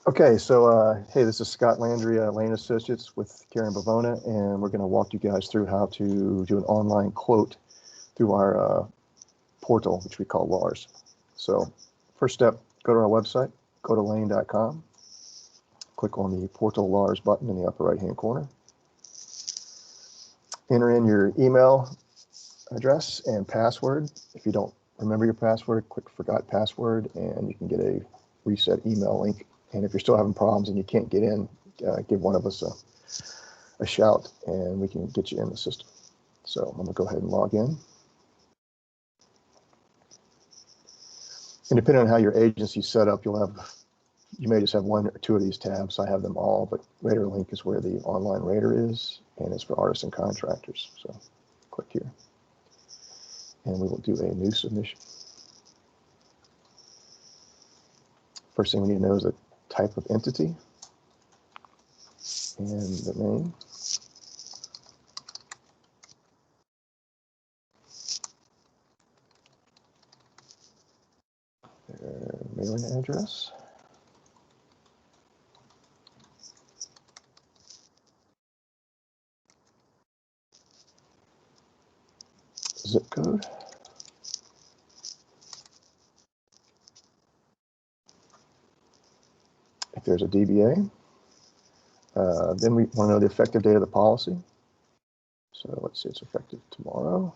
Okay, so hey, this is Scott Landry, Lane Associates with Karen Bavona, and we're going to walk you guys through how to do an online quote through our portal, which we call LARS. So first step, go to our website, go to lane.com, click on the Portal LARS button in the upper right-hand corner. Enter in your email address and password. If you don't remember your password, click Forgot Password, and you can get a reset email link. And if you're still having problems and you can't get in, give one of us a shout and we can get you in the system. So I'm going to go ahead and log in. And depending on how your agency's set up, you may just have one or two of these tabs. I have them all, but Rater Link is where the online rater is, and it's for artists and contractors. So click here, and we will do a new submission. First thing we need to know is the type of entity and the name. Their mailing address. Zip code. If there's a DBA, then we want to know the effective date of the policy. So let's say it's effective tomorrow.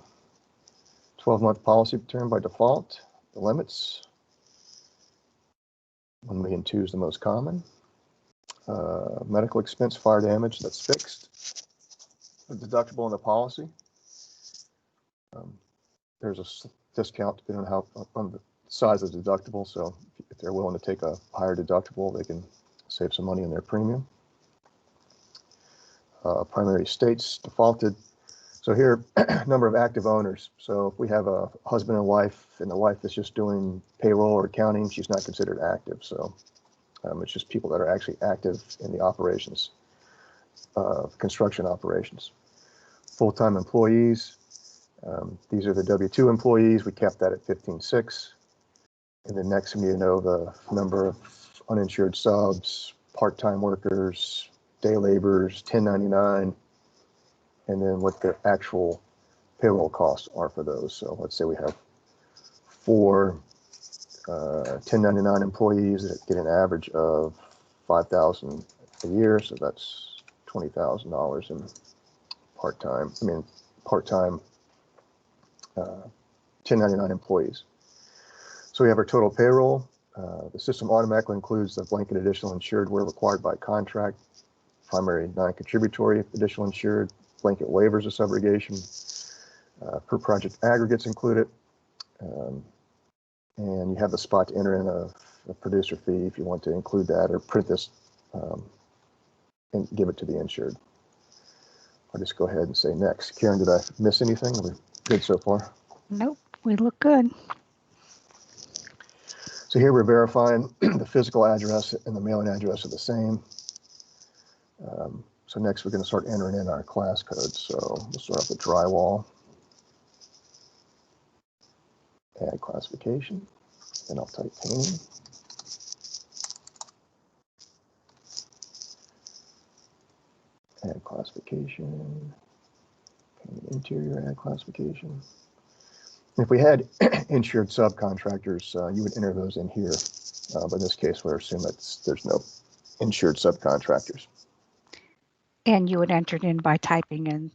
12-month policy term by default. The limits. 1,000,002 is the most common. Medical expense, fire damage, that's fixed. The deductible in the policy. There's a discount depending on the size of the deductible. So if they're willing to take a higher deductible, they can save some money in their premium. Primary states defaulted. So here, number of active owners. So if we have a husband and wife, and the wife is just doing payroll or accounting, she's not considered active. So it's just people that are actually active in the operations, construction operations. Full-time employees. These are the W-2 employees. We kept that at 15,600. And then next we need to know the number of uninsured subs, part-time workers, day laborers, 1099, and then what the actual payroll costs are for those. So let's say we have 4 1099 employees that get an average of $5,000 a year. So that's $20,000 in part-time 1099 employees. So we have our total payroll. The system automatically includes the blanket additional insured where required by contract, primary non-contributory additional insured, blanket waivers of subrogation, per project aggregates included, and you have the spot to enter in a producer fee if you want to include that or print this and give it to the insured. I'll just go ahead and say next. Karen, did I miss anything? Are we good so far? Nope, we look good. So here we're verifying the physical address and the mailing address are the same. So next we're going to start entering in our class code. So we'll start off with drywall, add classification, and I'll type painting. Add classification, painting interior, add classification. If we had insured subcontractors, you would enter those in here. But in this case, we're assuming that there's no insured subcontractors. And you would enter it in by typing in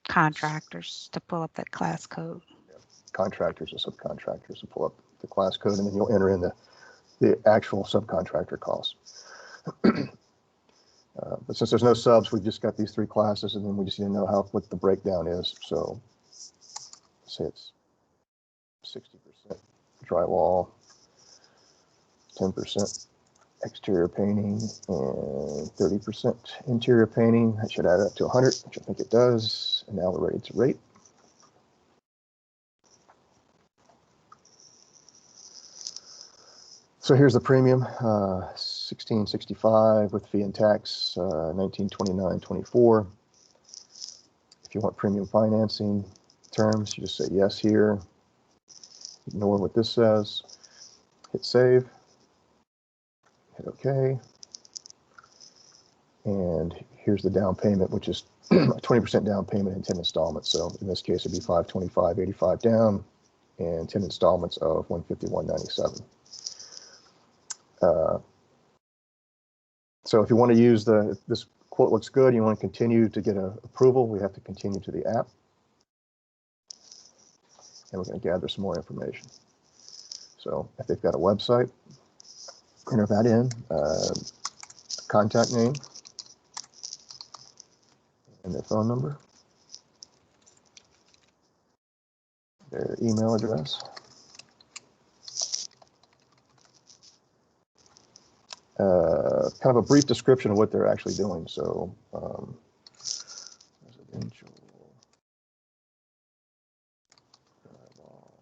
contractors to pull up that class code. Yeah. Contractors or subcontractors to pull up the class code, and then you'll enter in the actual subcontractor costs. But since there's no subs, we've just got these 3 classes, and then we just need to know what the breakdown is. So say it's 60% drywall, 10% exterior painting, and 30% interior painting. That should add up to 100, which I think it does. And now we're ready to rate. So here's the premium, $16.65 with fee and tax, $19.29.24. If you want premium financing terms, you just say yes here. Ignore what this says. Hit save. Hit OK. And here's the down payment, which is 20% down payment in 10 installments. So in this case, it'd be $525.85 down and 10 installments of $151.97. So if you want to use this quote looks good, you want to continue to get approval, we have to continue to the app. And we're going to gather some more information. So if they've got a website, enter that in, contact name, and their phone number, their email address, kind of a brief description of what they're actually doing. So residential drywall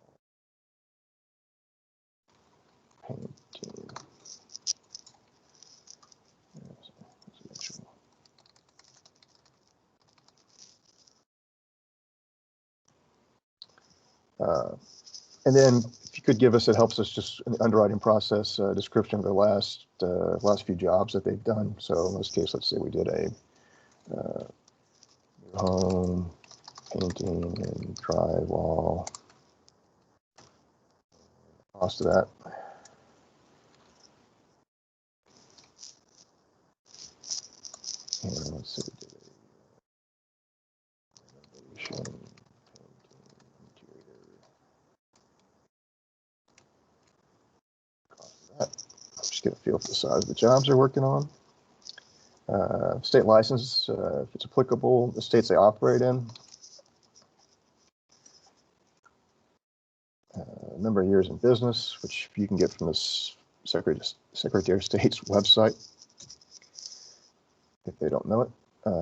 painting. Residential. And then if you could give us, it helps us just in the underwriting process, description of the last few jobs that they've done. So in this case, let's say we did a home painting and drywall. Cost of that. And let's see, we did a renovation, painting, interior. Cost of that. Just get a feel for the size of the jobs they're working on. State license, if it's applicable, the states they operate in. Number of years in business, which you can get from this Secretary of State's website if they don't know it.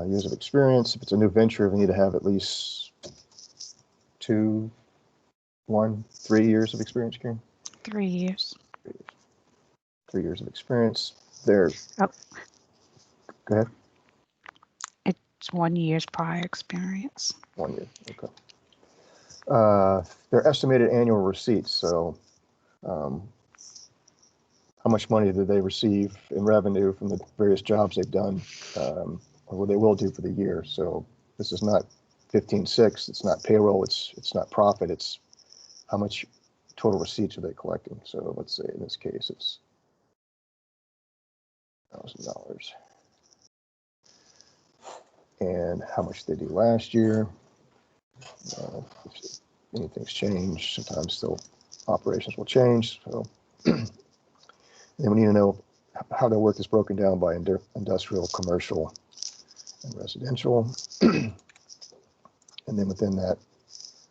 Years of experience. If it's a new venture, we need to have at least 3 years of experience, Karen? 3 years. 3 years of experience. There. Oh. Go ahead. It's 1 year's prior experience. 1 year, okay. Their estimated annual receipts. So how much money did they receive in revenue from the various jobs they've done, or what they will do for the year. So this is not 15.6, it's not payroll, it's not profit, it's how much total receipts are they collecting. So let's say in this case it's $1,000. And how much they do last year. If anything's changed, sometimes still operations will change. So then we need to know how their work is broken down by industrial, commercial, and residential. And then within that,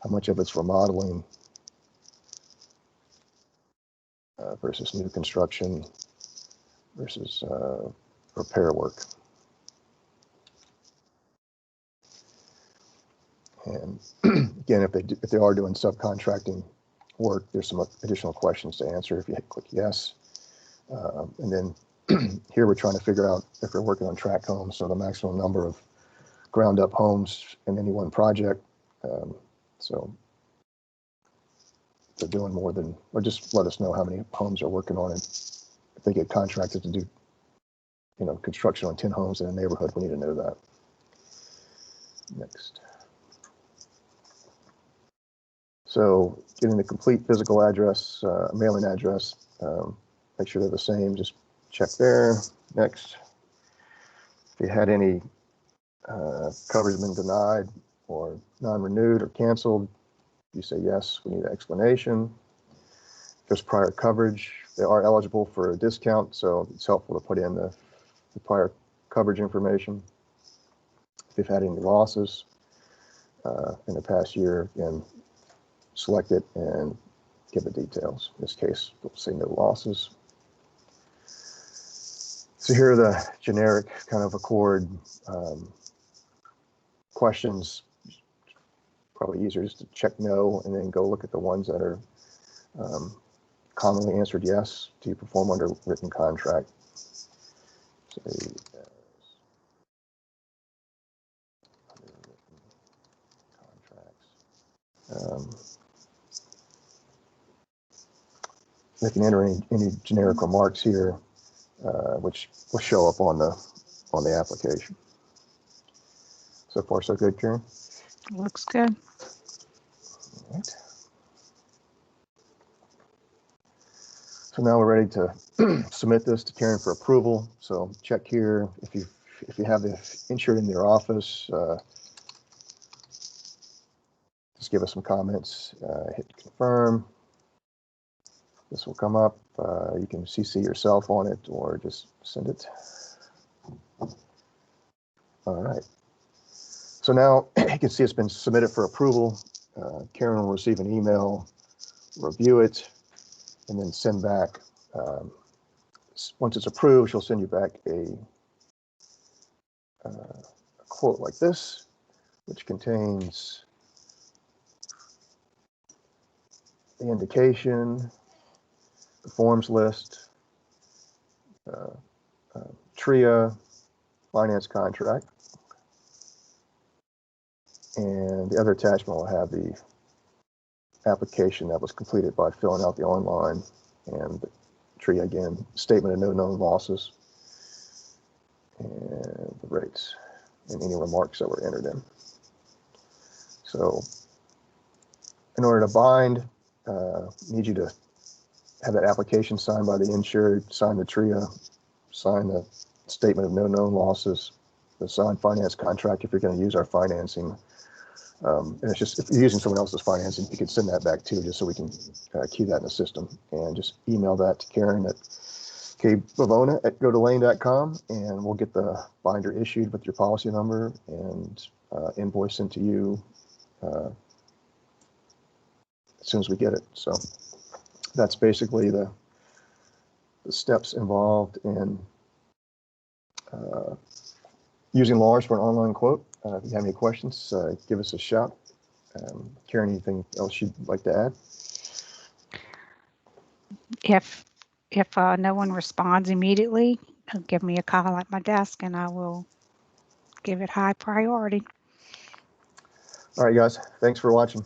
how much of it's remodeling versus new construction versus repair work. And again, if they are doing subcontracting work, there's some additional questions to answer if you click yes. And then here we're trying to figure out if we're working on tract homes, so the maximum number of ground up homes in any one project. So if they're doing more than, or just let us know how many homes they're working on. And if they get contracted to do, construction on 10 homes in a neighborhood, we need to know that. Next. So getting the complete physical address, mailing address, make sure they're the same, just check there. Next. If you had any coverage been denied or non-renewed or canceled, you say yes, we need an explanation. If there's prior coverage, they are eligible for a discount, so it's helpful to put in the prior coverage information. If they've had any losses in the past year, again, select it and give the details. In this case, we'll say no losses. So here are the generic kind of Accord questions. Probably easier just to check no and then go look at the ones that are commonly answered yes. Do you perform under written contract? Say yes. Under written contracts. They can enter any generic remarks here. which will show up on the application. So far, so good, Karen? Looks good. All right. So now we're ready to submit this to Karen for approval. So check here if you have the insured in your office. Just give us some comments. Hit confirm. This will come up. You can CC yourself on it or just send it. All right. So now you can see it's been submitted for approval. Karen will receive an email, review it, and then send back. Once it's approved, she'll send you back a quote like this, which contains the indication, the forms list, TRIA, finance contract, and the other attachment will have the application that was completed by filling out the online, and TRIA again, statement of no known losses, and the rates, and any remarks that were entered in. So in order to bind, need you to have that application signed by the insured, sign the TRIA, sign the statement of no known losses, the signed finance contract if you're going to use our financing. And it's just, if you're using someone else's financing, you can send that back too, just so we can key that in the system. And just email that to Karen at kbavona@godolane.com, and we'll get the binder issued with your policy number and invoice sent to you as soon as we get it. So that's basically the steps involved in using LARS for an online quote. If you have any questions, give us a shout. Karen, anything else you'd like to add? If no one responds immediately, give me a call at my desk and I will give it high priority. All right, guys, thanks for watching.